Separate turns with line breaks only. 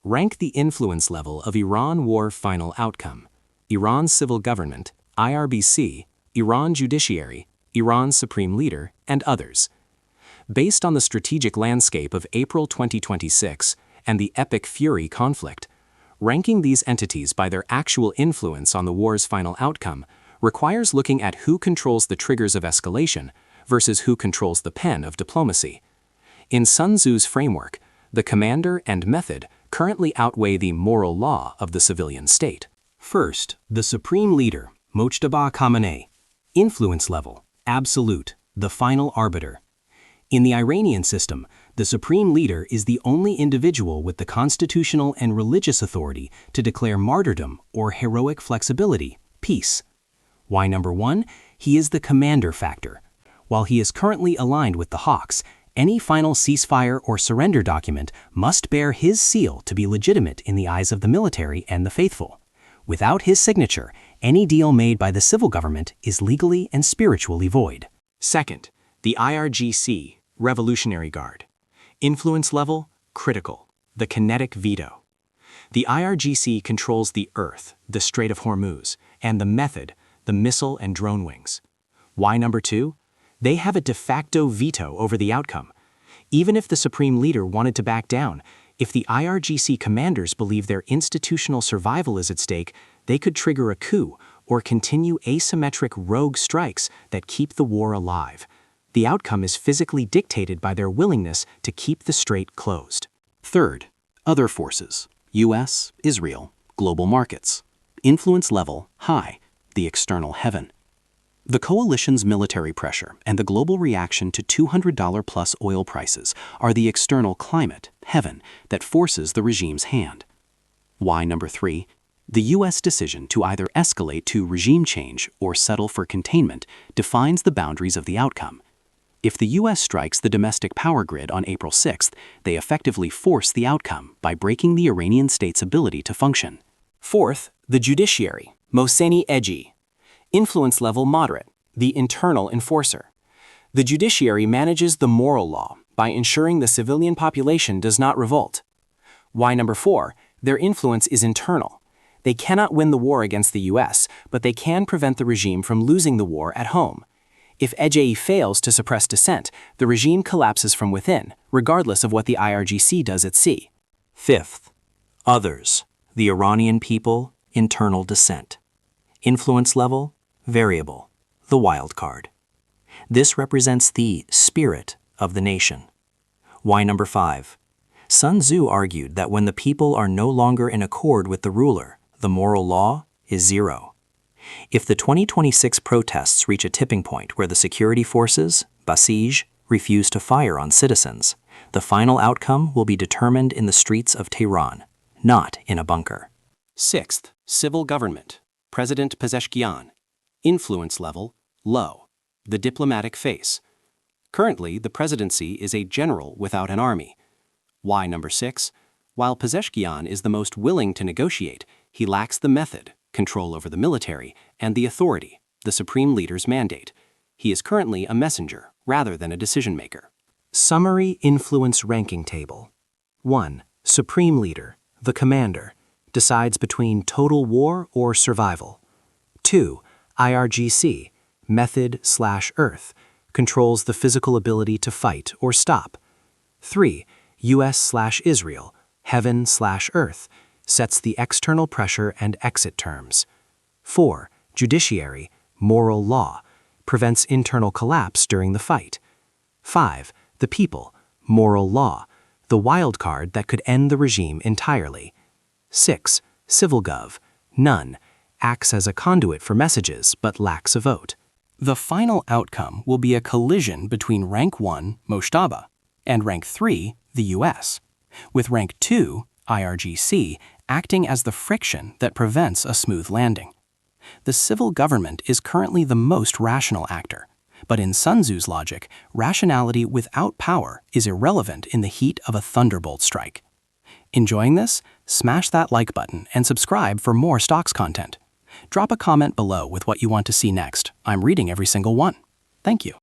Rank the influence level of Iran war final outcome. Iran civil government, IRBC, Iran judiciary, Iran supreme leader, and others. Based on the strategic landscape of April 2026 and the Epic Fury conflict, ranking these entities by their actual influence on the war's final outcome requires looking at who controls the triggers of escalation versus who controls the pen of diplomacy. In Sun Tzu's framework, the commander and method currently outweigh the moral law of the civilian state. First, the supreme leader, Mojtaba Khamenei. Influence level, absolute, the final arbiter. In the Iranian system, the supreme leader is the only individual with the constitutional and religious authority to declare martyrdom or heroic flexibility, peace. Why number 1? He is the commander factor. While he is currently aligned with the Hawks, any final ceasefire or surrender document must bear his seal to be legitimate in the eyes of the military and the faithful. Without his signature, any deal made by the civil government is legally and spiritually void. Second, the IRGC, Revolutionary Guard. Influence level, critical, the kinetic veto. The IRGC controls the Earth, the Strait of Hormuz, and the method, the missile and drone wings. Why number 2? They have a de facto veto over the outcome. Even if the supreme leader wanted to back down, if the IRGC commanders believe their institutional survival is at stake, they could trigger a coup or continue asymmetric rogue strikes that keep the war alive. The outcome is physically dictated by their willingness to keep the strait closed. Third, other forces, US, Israel, global markets. Influence level, high, the external heaven. The coalition's military pressure and the global reaction to $200 plus oil prices are the external climate, heaven, that forces the regime's hand. Why number 3? The U.S. decision to either escalate to regime change or settle for containment defines the boundaries of the outcome. If the U.S. strikes the domestic power grid on April 6th, they effectively force the outcome by breaking the Iranian state's ability to function. Fourth, the judiciary, Mohseni Ejei. Influence level moderate, the internal enforcer. The judiciary manages the moral law by ensuring the civilian population does not revolt. Why number 4? Their influence is internal. They cannot win the war against the US, but they can prevent the regime from losing the war at home. If Ejei fails to suppress dissent, the regime collapses from within, regardless of what the IRGC does at sea. Fifth, others, the Iranian people, internal dissent. Influence level, variable, the wild card. This represents the spirit of the nation. Why number 5? Sun Tzu argued that when the people are no longer in accord with the ruler, the moral law is zero. If the 2026 protests reach a tipping point where the security forces, Basij, refuse to fire on citizens, the final outcome will be determined in the streets of Tehran, not in a bunker. Sixth, civil government, President Pezeshkian. Influence level, low, the diplomatic face. Currently, the presidency is a general without an army. Why number 6? While Pezeshkian is the most willing to negotiate, he lacks the method, control over the military, and the authority, the supreme leader's mandate. He is currently a messenger rather than a decision-maker. Summary influence ranking table. 1. Supreme leader, the commander, decides between total war or survival. 2. IRGC, method/Earth, controls the physical ability to fight or stop. 3. US/Israel, heaven/Earth, sets the external pressure and exit terms. 4. Judiciary, moral law, prevents internal collapse during the fight. 5. The people, moral law, the wild card that could end the regime entirely. 6. Civil Gov, none, acts as a conduit for messages but lacks a vote. The final outcome will be a collision between Rank 1, Mojtaba, and Rank 3, the US, with Rank 2, IRGC, acting as the friction that prevents a smooth landing. The civil government is currently the most rational actor, but in Sun Tzu's logic, rationality without power is irrelevant in the heat of a thunderbolt strike. Enjoying this? Smash that like button and subscribe for more stocks content. Drop a comment below with what you want to see next. I'm reading every single one. Thank you.